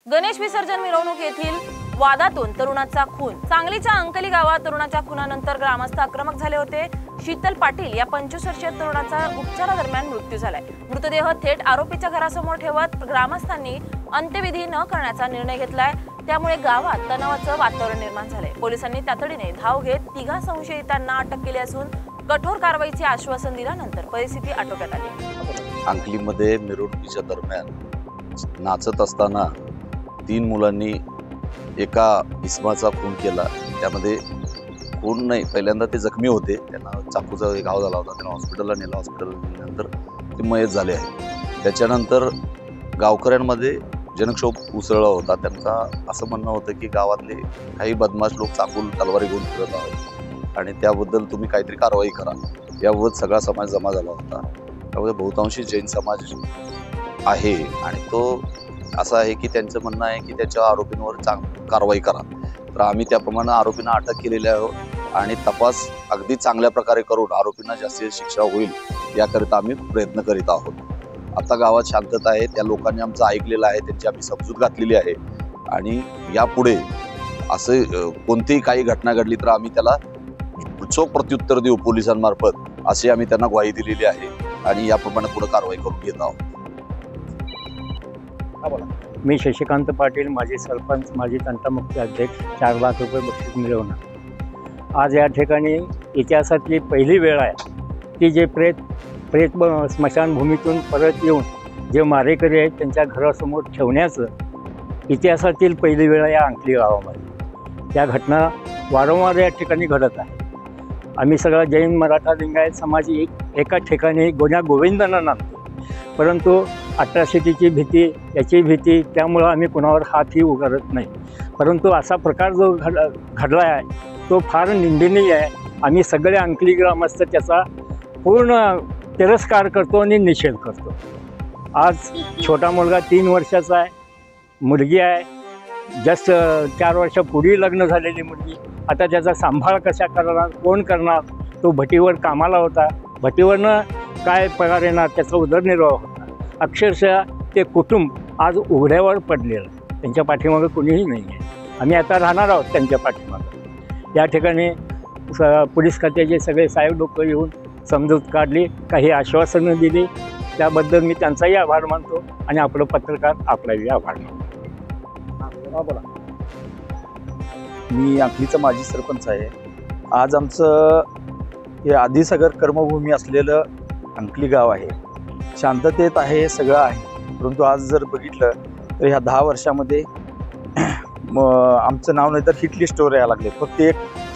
गणेश विसर्जन मिरवणूक येथील वादातून तरुणाचा खून। सांगलीच्या अंकली गावात तरुणाच्या खुनानंतर ग्रामस्थ आक्रमक झाले होते। शीतल पाटील या 25 वर्षीय तरुणाचा उपचारादरम्यान मृत्यू झालाय। मृतदेह थेट आरोपीच्या घरासमोर ठेवत ग्रामस्थांनी अंत्यविधी न करण्याचा निर्णय घेतलाय। त्यामुळे गावात तणावाचं वातावरण निर्माण झालंय। पोलिसांनी तातडीने धाव घेत तिघा संशयितांना अटक केली असून कठोर कारवाईचे आश्वासन दिल्यानंतर परिस्थिती आटोक्यात आली। अंकलीमध्ये मिरवणुकीच्या दरम्यान नाचत असताना 3 मुलांनी एका इसमाचा खून केला। त्यामध्ये खून नाही, पहिल्यांदा ते जखमी होते, त्यांना चाकूचा घाव झाला होता, त्यांना हॉस्पिटलला नेलं। हॉस्पिटलला नंतर ते मयत झाले आहे। त्याच्यानंतर गावकऱ्यांमध्ये जनक्षोभ उसळला होता। त्यांचा असं म्हणणं होतं की गावातले काही बदमाश लोक चाकू तलवारी घेऊन फिरत आहेत आणि त्याबद्दल तुम्ही काहीतरी कारवाई करा, याबाबत सगळा समाज जमा झाला होता। त्यामुळे बहुतांशी जैन समाज आहे आणि तो असं आहे की त्यांचं म्हणणं आहे की त्याच्या आरोपींवर कारवाई करा। तर आम्ही त्याप्रमाणे आरोपींना अटक केलेली आहे आणि तपास अगदी चांगल्या प्रकारे करून आरोपींना जास्तीत शिक्षा होईल याकरिता आम्ही प्रयत्न करीत आहोत। आता गावात शांतता आहे, त्या लोकांनी आमचं ऐकलेलं आहे, त्यांची आम्ही समजूत घातलेली आहे आणि यापुढे असे कोणतीही काही घटना घडली तर आम्ही त्याला चोख प्रत्युत्तर देऊ पोलिसांमार्फत, अशी आम्ही त्यांना ग्वाही दिलेली आहे आणि याप्रमाणे पुढे कारवाई करून घेत आहोत। मी शशिकांत पाटील, माजी सरपंच, माजी तंटामुक्ती अध्यक्ष, 4 लाख रुपये बक्षीस मिळवणार। आज या ठिकाणी इतिहासातली पहिली वेळ आहे की जे प्रेत स्मशानभूमीतून परत येऊन जे मारेकरी आहेत त्यांच्या घरासमोर ठेवण्याचं इतिहासातील पहिली वेळ या अंकली गावामध्ये। त्या घटना वारंवार या ठिकाणी घडत आहे। आम्ही सगळा जैन मराठा लिंगायत समाज एका ठिकाणी गुन्हा गोविंदांना नांदतो, परंतु अट्रॉसिटीची भीती, याची भीती, त्यामुळं आम्ही कुणावर हातही उगारत नाही। परंतु असा प्रकार जो घडला आहे तो फार निंदनीय आहे। आम्ही सगळे अंकली ग्रामस्थ त्याचा पूर्ण तिरस्कार करतो आणि निषेध करतो। आज छोटा मुलगा 3 वर्षाचा आहे, मुलगी आहे जस्ट 4 वर्षापूर्वी लग्न झालेली मुलगी। आता त्याचा सांभाळ कशा करणार, कोण करणार? तो भटीवर कामाला होता, भटीवरनं काय पगार येणार, त्याचा उदरनिर्वाह होता। अक्षरशः ते कुटुंब आज उघड्यावर पडलेलं, त्यांच्या पाठीमागं कुणीही नाही आहे। आम्ही आता राहणार आहोत त्यांच्या पाठीमागं। या ठिकाणी पोलीस खात्याचे सगळे साहेब लोक येऊन समजूत काढली, काही आश्वासनं दिली, त्याबद्दल मी त्यांचाही आभार मानतो आणि आपलं पत्रकार आपलाही आभार मानतो। बोला। मी अंकलीचा माजी सरपंच आहे। आज आमचं हे आदिसागर कर्मभूमी असलेलं अंकली गाव आहे, शांततेत आहे, सगळं आहे। परंतु आज जर बघितलं तर ह्या 10 वर्षामध्ये आमचं नाव नाही तर हिट लिस्टवर यायला लागले। फक्त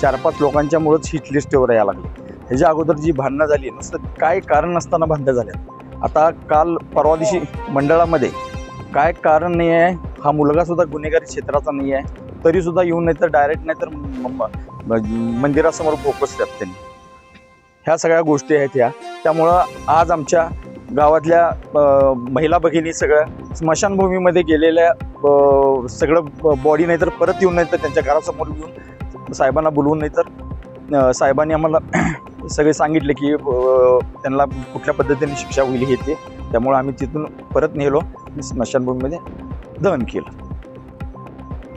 4-5 लोकांच्यामुळेच हिट लिस्टवर यायला लागले। ह्याच्या अगोदर जी भांडणं झाली नसतं, काय कारण नसताना भांडणं झाल्या। आता काल परवा दिवशी मंडळामध्ये काय कारण नाही आहे, हा मुलगासुद्धा गुन्हेगारी क्षेत्राचा नाही आहे, तरीसुद्धा येऊन नाही तर डायरेक्ट नाही तर मंदिरासमोर फोकसतात त्यांनी। ह्या सगळ्या गोष्टी आहेत ह्या, त्यामुळं आज आमच्या गावातल्या महिला भगिनी सगळ्या स्मशानभूमीमध्ये गेलेल्या सगळं बॉडी नाही तर परत येऊन नाही तर त्यांच्या घरासमोर येऊन साहेबांना बोलवून नाही तर साहेबांनी आम्हाला सगळे सांगितले की त्यांना कुठल्या पद्धतीने शिक्षा होईल हे ते। त्यामुळे आम्ही तिथून परत नेलो, स्मशानभूमीमध्ये दहन केलं।